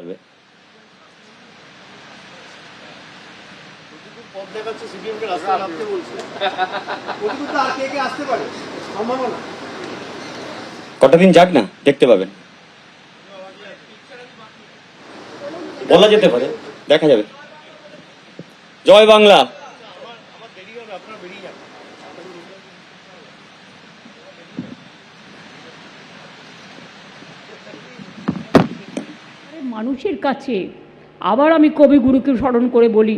পারবে। কটা দিন যাক না, দেখতে পাবেন, বলা যেতে পারে, দেখা যাবে। জয় বাংলা। মানুষের কাছে আবার আমি কবিগুরুকে স্মরণ করে বলি,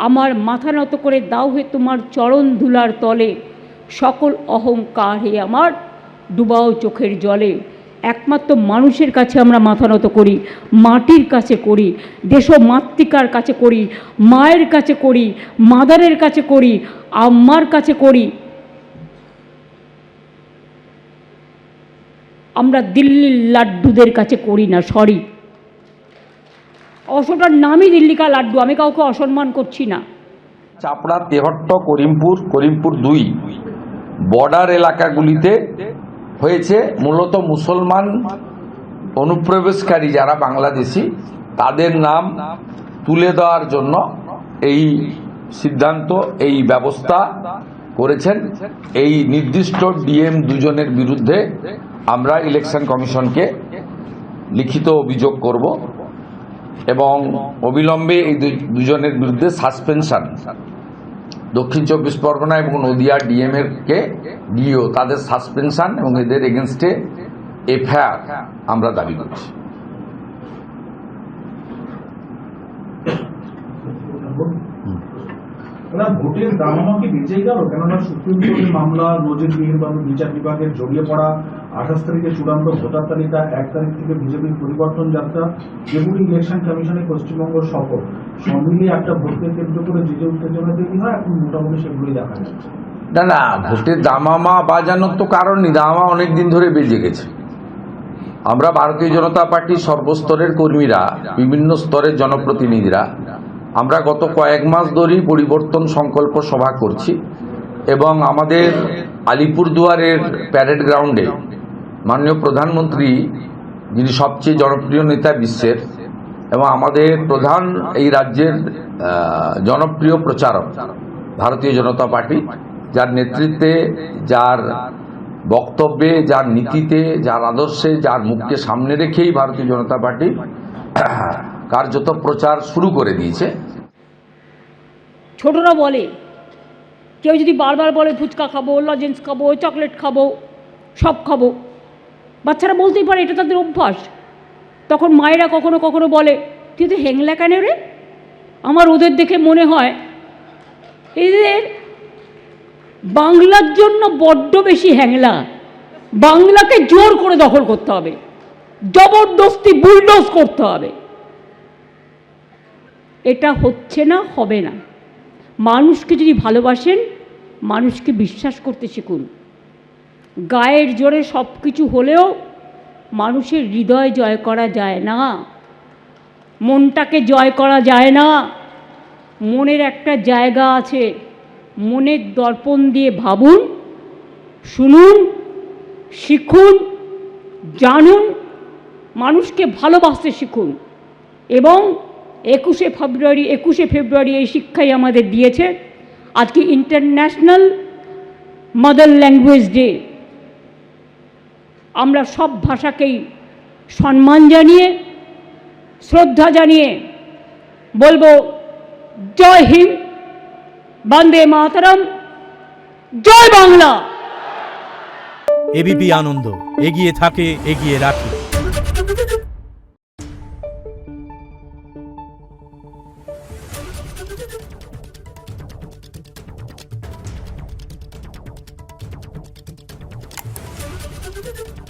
আমার মাথা নত করে দাও হে তোমার চরণ ধুলার তলে, সকল অহংকার হে আমার ডুবাও চোখের জলে। একমাত্র মানুষের কাছে আমরা মাথা নত করি, মাটির কাছে করি, দেশমাতৃকার কাছে করি, মায়ের কাছে করি, মাদারের কাছে করি, আম্মার কাছে করি। আমরা দিল্লির লাড্ডুদের কাছে করি না। সরি, অশোটার নামই দিল্লিকা লাড্ডু, আমি কাউকে অসম্মান করছি না। চাপড়া, তেহট্ট, করিমপুর 2 বর্ডার এলাকাগুলিতে হয়েছে। মূলত মুসলমান অনুপ্রবেশকারী যারা বাংলাদেশি, তাদের নাম তুলে দেওয়ার জন্য এই সিদ্ধান্ত, এই ব্যবস্থা করেছেন। এই নির্দিষ্ট ডিএম 2 জনের বিরুদ্ধে আমরা ইলেকশন কমিশনকে লিখিত অভিযোগ করব এবং অবিলম্বে এই 2 জনের বিরুদ্ধে সাসপেনশন, দক্ষিণ 24 পরগনা এবং নদিয়া ডিএম এর কে ডিও তাদের সাসপেনশন এবং এদের এগেনস্টে এফআইআর আমরা দাবি করছি। ভোটের দামামা কি বেঁচে গেল? কেননা সুপ্রিম কোর্টের মামলা, নজিরবিহীনভাবে বিচার বিভাগের জড়িয়ে পড়া, 28 তারিখে চূড়ান্ত ভোটার তালিকা, 1 তারিখ থেকে বিজেপির পরিবর্তন যাত্রা, ডেপুটি ইলেকশন কমিশনে পশ্চিমবঙ্গ সফর, সব মিলিয়ে একটা ভোটকে কেন্দ্র করে যে উত্তেজনা তৈরি হয়, এখন মোটামুটি সেগুলোই দেখা যাচ্ছে। না, ভোটের দামামা বাজানোর তো কারণ নেই, দামামা অনেকদিন ধরে বেজে গেছে। আমরা ভারতীয় জনতা পার্টির সর্বস্তরের কর্মীরা, বিভিন্ন স্তরের জনপ্রতিনিধিরা আমরা গত কয়েক মাস ধরেই পরিবর্তন সংকল্প সভা করছি এবং আমাদের আলিপুরদুয়ারের প্যারেড গ্রাউন্ডে মাননীয় প্রধানমন্ত্রী, যিনি সবচেয়ে জনপ্রিয় নেতা বিশ্বের এবং আমাদের প্রধান এই রাজ্যের জনপ্রিয় প্রচারক ভারতীয় জনতা পার্টি, যার নেতৃত্বে, যার বক্তব্যে, যার নীতিতে, যার আদর্শে, যার মুখকে সামনে রেখেই ভারতীয় জনতা পার্টি কার্যত প্রচার শুরু করে দিয়েছে। ছোটরা বলে, কেউ যদি বারবার বলে ফুচকা খাবো, লজেন্স খাবো, চকলেট খাবো, সব খাবো, বাচ্চারা বলতেই পারে, এটা তাদের অভ্যাস। তখন মায়েরা কখনো কখনো বলে, তুই তো হ্যাংলা কেন রে? আমার ওদের দেখে মনে হয় এদের বাংলার জন্য বড্ড বেশি হ্যাংলা। বাংলাকে জোর করে দখল করতে হবে, জবরদস্তি বুলডোজ করতে হবে। এটা হচ্ছে না, হবে না। মানুষকে যদি ভালোবাসেন, মানুষকে বিশ্বাস করতে শিখুন। গায়ের জোরে সব কিছু হলেও মানুষের হৃদয় জয় করা যায় না, মনটাকে জয় করা যায় না। মনের একটা জায়গা আছে, মনের দর্পণ দিয়ে ভাবুন, শুনুন, শিখুন, জানুন, মানুষকে ভালোবাসতে শিখুন। এবং 21শে ফেব্রুয়ারি এই শিক্ষাই আমাদের দিয়েছে। আজকে ইন্টারন্যাশনাল মাদার ল্যাঙ্গুয়েজ ডে। আমরা সব ভাষাকেই সম্মান জানিয়ে, শ্রদ্ধা জানিয়ে বলবো, জয় হিন্দ, বন্দে মাতরম, জয় বাংলা। এবিপি আনন্দ, এগিয়ে থাকে, এগিয়ে রাখে। Thank you.